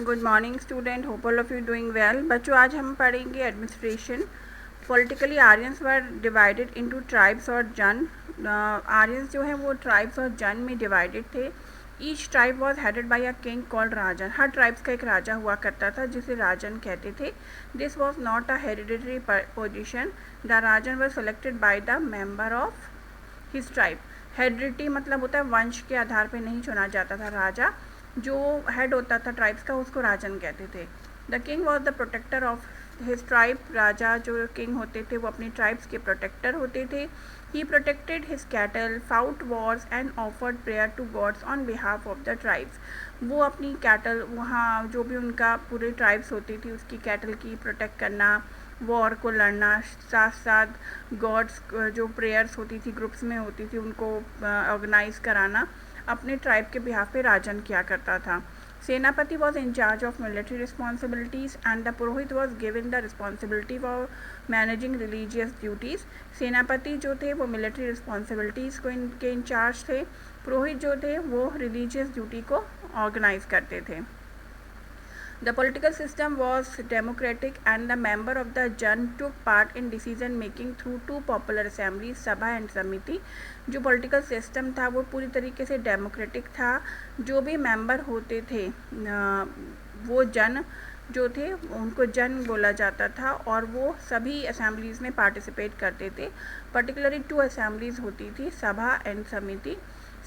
Good morning student, hope all of you doing well. बच्चों, आज हम पढ़ेंगे administration. Politically Aryans were divided into tribes और जन। आर्यंस जो है वो ट्राइब्स और जन में डिवाइडेड थे। Each tribe was headed by a king called Rajan. Her tribes का एक राजा हुआ करता था जिसे राजन कहते थे। This was not a hereditary position. The Rajan were selected by the member of his tribe. Heredity मतलब होता है वंश के आधार पर नहीं चुना जाता था राजा। जो हेड होता था ट्राइब्स का उसको राजन कहते थे। The king was the protector of his tribe. राजा जो किंग होते थे वो अपनी ट्राइब्स के प्रोटेक्टर होते थे। He protected his cattle, fought wars and offered prayer to gods on behalf of the tribes. वो अपनी कैटल, वहाँ जो भी उनका पूरे ट्राइब्स होती थी उसकी कैटल की प्रोटेक्ट करना, वॉर को लड़ना, साथ साथ गॉड्स जो प्रेयर्स होती थी ग्रुप्स में होती थी उनको ऑर्गेनाइज कराना अपने ट्राइब के बिहाफ पे राजन किया करता था। सेनापति was in charge of military responsibilities and the Purohit was given the responsibility for managing religious duties. सेनापति जो थे वो मिलिट्री रिस्पॉन्सिबिलिटीज़ को इनके इंचार्ज थे। पुरोहित जो थे वो रिलीजियस ड्यूटी को ऑर्गेनाइज करते थे। The political system was democratic and the member of the Jan took part in decision making through two popular assemblies, सभा एंड समिति। जो पॉलिटिकल सिस्टम था वो पूरी तरीके से डेमोक्रेटिक था। जो भी मेंबर होते थे वो जन जो थे उनको जन बोला जाता था और वो सभी असेंबलीज़ में पार्टिसिपेट करते थे। पर्टिकुलरली 2 असेंबलीज़ होती थी, सभा एंड समिति।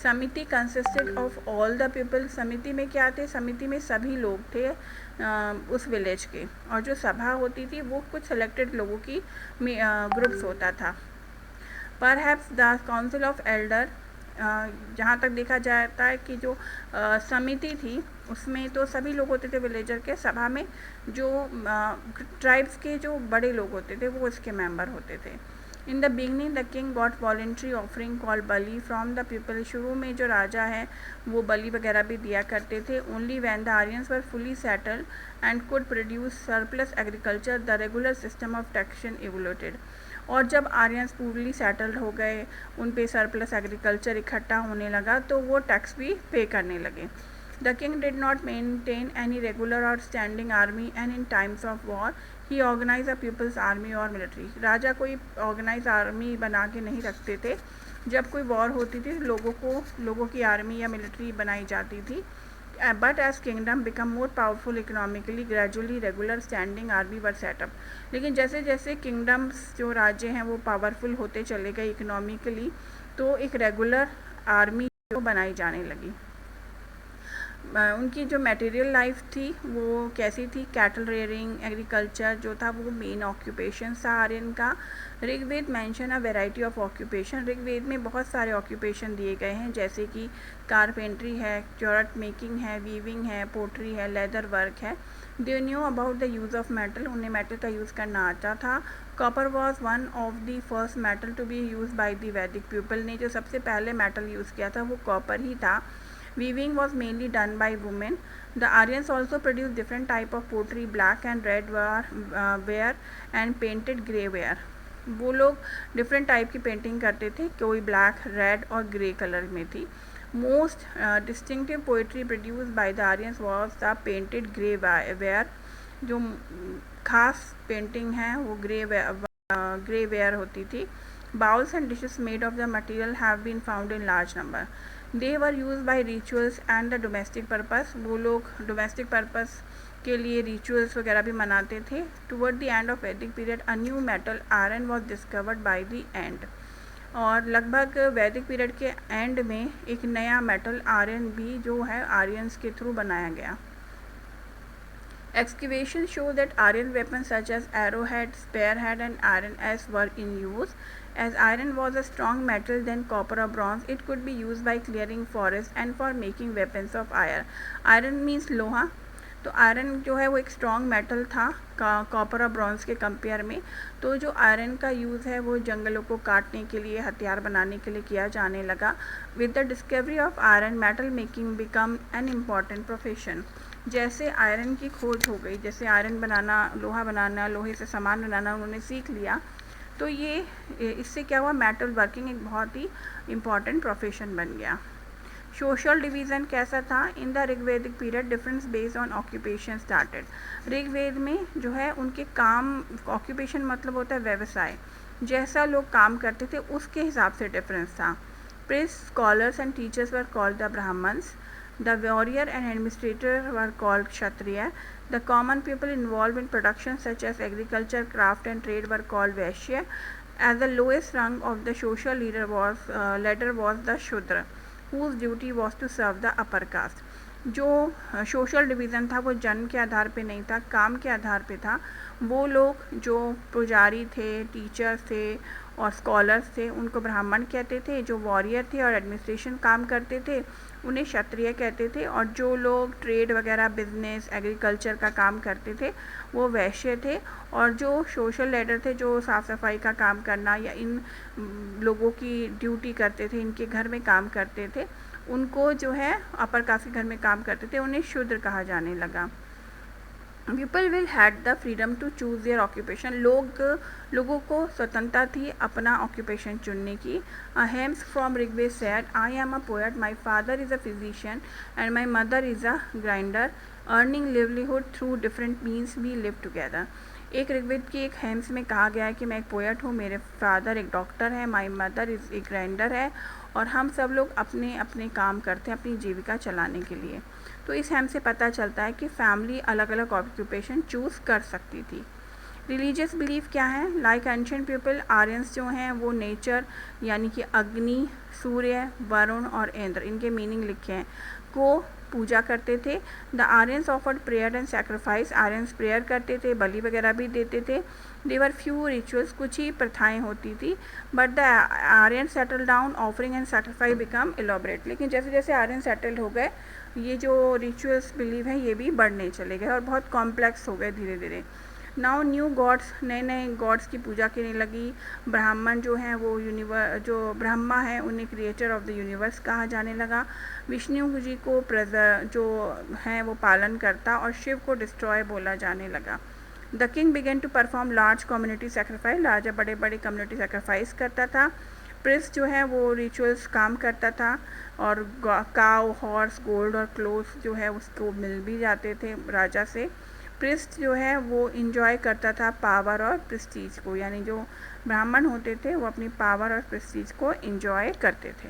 समिति consisted of all the people. समिति में क्या थे? समिति में सभी लोग थे उस विलेज के। और जो सभा होती थी वो कुछ सेलेक्टेड लोगों की ग्रुप्स होता था। Perhaps the council of Elder, जहाँ तक देखा जाता है कि जो समिति थी उसमें तो सभी लोग होते थे विलेजर के। सभा में जो ट्राइब्स के जो बड़े लोग होते थे वो उसके मेंबर होते थे। In the beginning the king got voluntary offering called Bali from the people. शुरू में जो राजा है वो बली वगैरह भी दिया करते थे। Only when the Aryans were fully settled and could produce surplus agriculture the regular system of taxation evoluted. और जब आर्यंस पूरी सेटल्ड हो गए, उन पे सरप्लस एग्रीकल्चर इकट्ठा होने लगा तो वो टैक्स भी पे करने लगे। The king did not maintain any regular or standing army and in times of war he organized a people's army or military। राजा कोई ऑर्गेनाइज आर्मी बना के नहीं रखते थे। जब कोई वॉर होती थी लोगों की आर्मी या मिलिट्री बनाई जाती थी। But as kingdom become more powerful economically gradually regular standing army were set up. लेकिन जैसे जैसे किंगडम्स जो राज्य हैं वो पावरफुल होते चले गए इकोनॉमिकली तो एक रेगुलर आर्मी बनाई जाने लगी। उनकी जो मटेरियल लाइफ थी वो कैसी थी? कैटल रेयरिंग, एग्रीकल्चर जो था वो मेन ऑक्यूपेशन था आर्यन का। Rigveda mention a variety of occupation. Rigveda में बहुत सारे ऑक्यूपेशन दिए गए हैं जैसे कि कारपेंट्री है, चौरट मेकिंग है, वीविंग है, पोट्री है, लेदर वर्क है। They knew about the use of metal. उन्हें मेटल का यूज़ करना आता था। Copper was one of the first metal to be used by the Vedic people. ने जो सबसे पहले मेटल यूज़ किया था वो कॉपर ही था। Weaving was mainly done by women. The Aryans also produced different type of pottery, black and red ware and painted grey ware. वो लोग डिफरेंट टाइप की पेंटिंग करते थे, कोई ब्लैक, रेड और ग्रे कलर में थी। Most distinctive poetry produce by the Aryans was the painted grey ware. जो खास पेंटिंग है वो ग्रे वेयर होती थी। Bowls and dishes made of the material have been found in large number. They were used by rituals and the domestic purpose. वो लोग domestic purpose के लिए रिचुअल्स वगैरह भी मनाते थे। Toward the end of Vedic period, a new metal iron was discovered by the end. और लगभग वैदिक पीरियड के एंड में एक नया मेटल आयरन भी जो है आर्यंस के थ्रू बनाया गया। Excavations show that Aryan weapons such as arrowhead, spearhead and iron axe were in use. As iron was a strong metal than copper or bronze, it could be used by clearing forests and for making weapons of iron. Iron means लोहा, तो iron जो है वो एक strong metal था copper और bronze के compare में। तो जो आयरन का यूज़ है वो जंगलों को काटने के लिए, हथियार बनाने के लिए किया जाने लगा। With the discovery of iron metal making become an important profession. जैसे आयरन की खोज हो गई, जैसे आयरन बनाना, लोहा बनाना, लोहे से सामान बनाना उन्होंने सीख लिया, तो ये इससे क्या हुआ, मेटल वर्किंग एक बहुत ही इम्पॉर्टेंट प्रोफेशन बन गया। सोशल डिवीज़न कैसा था? In the Rigvedic period difference based on occupation started. Rigveda में जो है उनके काम, ऑक्यूपेशन मतलब होता है व्यवसाय, जैसा लोग काम करते थे उसके हिसाब से डिफरेंस था। Priest, scholars and teachers were called the Brahmins, the warrior and administrator were called Kshatriya, the common people involve in production such as agriculture, craft and trade were called Vaishya, as the lowest rung of the social ladder was the Shudra, whose duty was to serve the upper caste. जो social division था वो जन्म के आधार पे नहीं था, काम के आधार पे था। वो लोग जो पुजारी थे, टीचर्स थे और स्कॉलर्स थे उनको ब्राह्मण कहते थे, जो वॉरियर थे और एडमिनिस्ट्रेशन काम करते थे उन्हें क्षत्रिय कहते थे, और जो लोग ट्रेड वगैरह, बिजनेस, एग्रीकल्चर का काम करते थे वो वैश्य थे, और जो सोशल लेडर थे, जो साफ़ सफाई का काम करना या इन लोगों की ड्यूटी करते थे, इनके घर में काम करते थे, उनको जो है अपर कास्ट के घर में काम करते थे उन्हें शूद्र कहा जाने लगा। People will had the freedom to choose their occupation. लोगों को स्वतंत्रता थी अपना ऑक्यूपेशन चुनने की। Hymns from Rigveda said, I am a poet, my father is a physician and my mother is a grinder, earning livelihood through different means, we live together. एक ऋग्वेद की एक हेम्स में कहा गया है कि मैं एक पोएट हूँ, मेरे फादर एक डॉक्टर है, माई मदर इज़ एक ग्राइंडर है, और हम सब लोग अपने अपने काम करते हैं अपनी जीविका चलाने के लिए। तो इस हेम से पता चलता है कि फैमिली अलग अलग ऑक्यूपेशन चूज़ कर सकती थी। रिलीजियस बिलीफ क्या है? लाइक एंशिएंट पीपल, आर्यंस जो हैं वो नेचर यानी कि अग्नि, सूर्य, वरुण और इंद्र, इनके मीनिंग लिखे हैं, को पूजा करते थे। The Aryans offered prayer and sacrifice, Aryans prayer करते थे, बलि वगैरह भी देते थे। देवर फ्यू रिचुअल्स, कुछ ही प्रथाएं होती थी। But the Aryan settle down, offering and sacrifice become elaborate. लेकिन जैसे जैसे आर्यन सेटल्ड हो गए ये जो रिचुअल्स बिलीव हैं ये भी बढ़ने चले गए और बहुत कॉम्प्लेक्स हो गए धीरे धीरे। नाउ न्यू गॉड्स, नए नए गॉड्स की पूजा करने लगी। ब्राह्मण जो हैं वो जो ब्रह्मा है उन्हें क्रिएटर ऑफ द यूनिवर्स कहा जाने लगा। विष्णु जी को जो हैं वो पालन करता, और शिव को डिस्ट्रॉय बोला जाने लगा। The king began to perform large community sacrifice, राजा बड़े बड़े कम्युनिटी सेक्रीफाइस करता था। प्रिंस जो है वो रिचुअल्स काम करता था, और काउ, हॉर्स, गोल्ड और क्लोथ्स जो है उसको मिल भी जाते थे राजा से। प्रिस्ट जो है वो इंजॉय करता था पावर और प्रेस्टीज को, यानी जो ब्राह्मण होते थे वो अपनी पावर और प्रेस्टीज को इंजॉय करते थे।